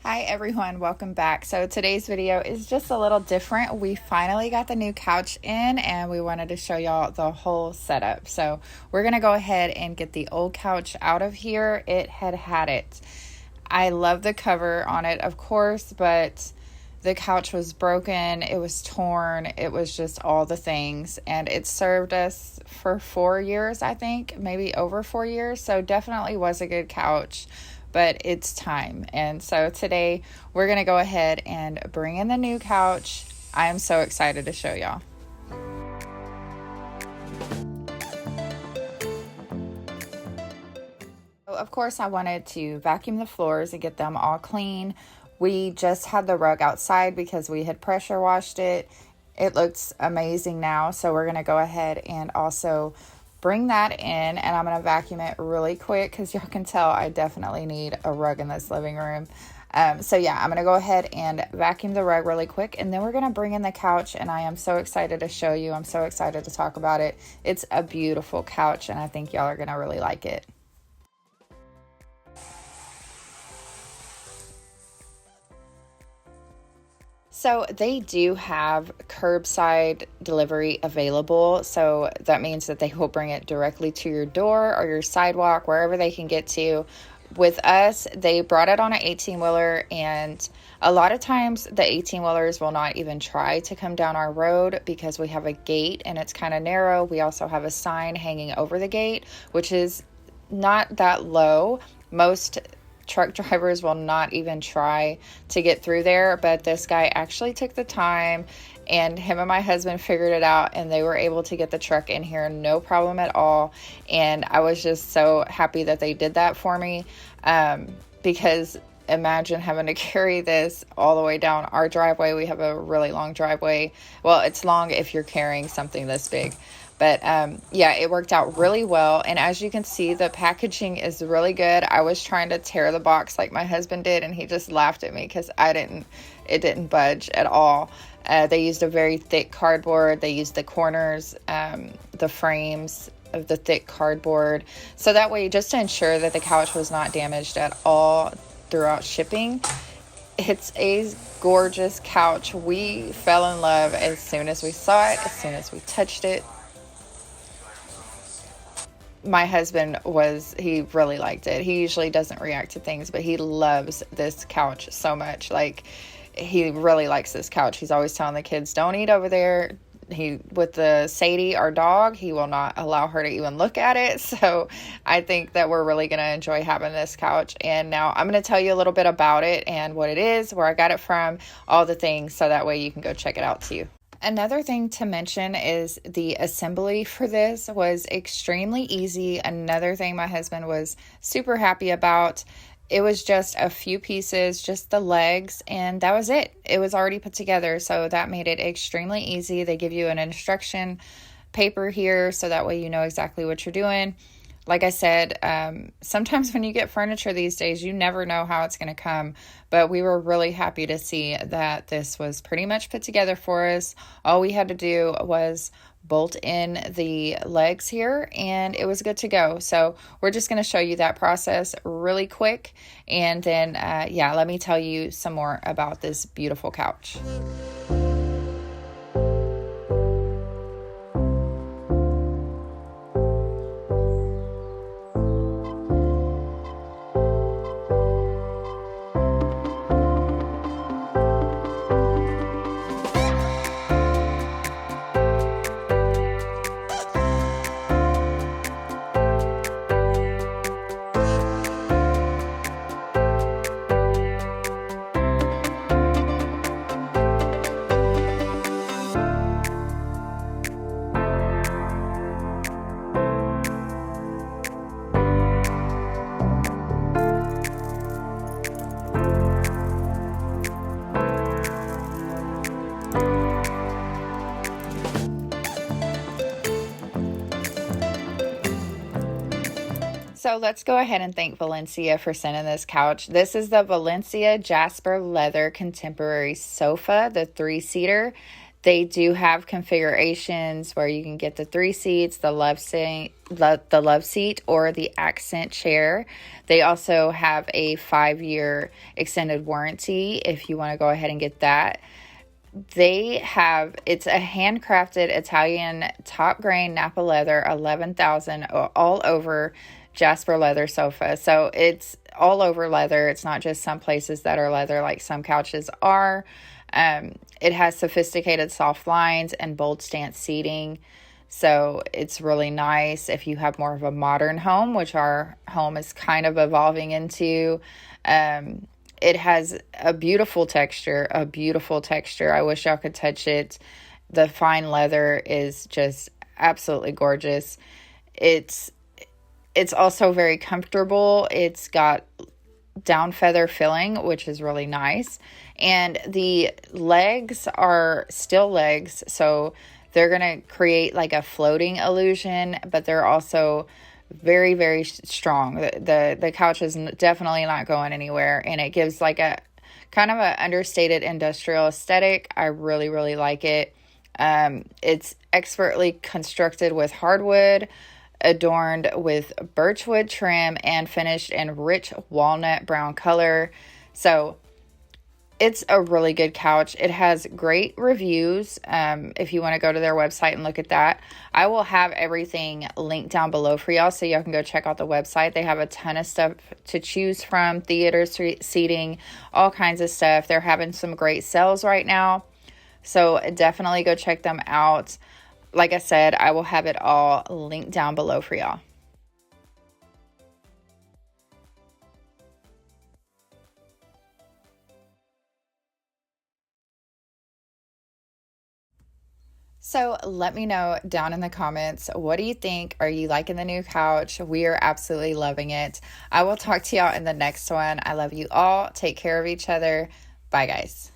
Hi everyone, welcome back. So today's video is just a little different. We finally got the new couch in and we wanted to show y'all the whole setup. So we're gonna go ahead and get the old couch out of here. It had it. I love the cover on it, of course, but the couch was broken, it was torn, it was just all the things, and it served us for 4 years, I think, maybe over 4 years. So definitely was a good couch, but it's time. And so today we're going to go ahead and bring in the new couch. I am so excited to show y'all. Of course, I wanted to vacuum the floors and get them all clean. We just had the rug outside because we had pressure washed it. It looks amazing now, so we're going to go ahead and also bring that in, and I'm going to vacuum it really quick because y'all can tell I definitely need a rug in this living room. So yeah, I'm going to go ahead and vacuum the rug really quick, and then we're going to bring in the couch, and I am so excited to show you. I'm so excited to talk about it. It's a beautiful couch, and I think y'all are going to really like it. So they do have curbside delivery available. So that means that they will bring it directly to your door or your sidewalk, wherever they can get to. With us, they brought it on an 18-wheeler, and a lot of times the 18-wheelers will not even try to come down our road because we have a gate and it's kind of narrow. We also have a sign hanging over the gate, which is not that low. Most truck drivers will not even try to get through there, but this guy actually took the time, and him and my husband figured it out, and they were able to get the truck in here no problem at all. And I was just so happy that they did that for me, because imagine having to carry this all the way down our driveway. We have a really long driveway. Well, it's long if you're carrying something this big. But yeah, it worked out really well. And as you can see, the packaging is really good. I was trying to tear the box like my husband did, and he just laughed at me because it didn't budge at all. They used a very thick cardboard. They used the corners, the frames of the thick cardboard. So that way, just to ensure that the couch was not damaged at all throughout shipping. It's a gorgeous couch. We fell in love as soon as we saw it, as soon as we touched it. My husband he really liked it. He usually doesn't react to things, but he loves this couch so much. Like, he really likes this couch. He's always telling the kids, don't eat over there. With the Sadie, our dog, he will not allow her to even look at it. So I think that we're really going to enjoy having this couch. And now I'm going to tell you a little bit about it and what it is, where I got it from, all the things, so that way you can go check it out too. Another thing to mention is the assembly for this was extremely easy. Another thing my husband was super happy about. It was just a few pieces, just the legs, and that was it. It was already put together, so that made it extremely easy. They give you an instruction paper here, so that way you know exactly what you're doing. Like I said, sometimes when you get furniture these days, you never know how it's going to come. But we were really happy to see that this was pretty much put together for us. All we had to do was bolt in the legs here, and it was good to go. So we're just going to show you that process really quick. And then, yeah, let me tell you some more about this beautiful couch. So let's go ahead and thank Valencia for sending this couch. This is the Valencia Jasper Leather Contemporary Sofa, the 3-seater. They do have configurations where you can get the 3 seats, the love seat, the love seat, or the accent chair. They also have a 5-year extended warranty if you want to go ahead and get that. It's a handcrafted Italian top grain Napa leather 11,000 all over Jasper leather sofa. So it's all over leather. It's not just some places that are leather like some couches are. It has sophisticated soft lines and bold stance seating. So it's really nice if you have more of a modern home, which our home is kind of evolving into. It has a beautiful texture, I wish y'all could touch it. The fine leather is just absolutely gorgeous. It's also very comfortable. It's got down feather filling, which is really nice. And the legs are still legs, so they're going to create like a floating illusion, but they're also very, very strong. The couch is definitely not going anywhere, and it gives like a kind of a understated industrial aesthetic. I really, really like it. It's expertly constructed with hardwood, adorned with birchwood trim, and finished in rich walnut brown color. So it's a really good couch. It has great reviews. If you want to go to their website and look at that, I will have everything linked down below for y'all so y'all can go check out the website. They have a ton of stuff to choose from, theater seating, all kinds of stuff. They're having some great sales right now, so definitely go check them out. Like I said, I will have it all linked down below for y'all. So let me know down in the comments, what do you think? Are you liking the new couch? We are absolutely loving it. I will talk to y'all in the next one. I love you all. Take care of each other. Bye, guys.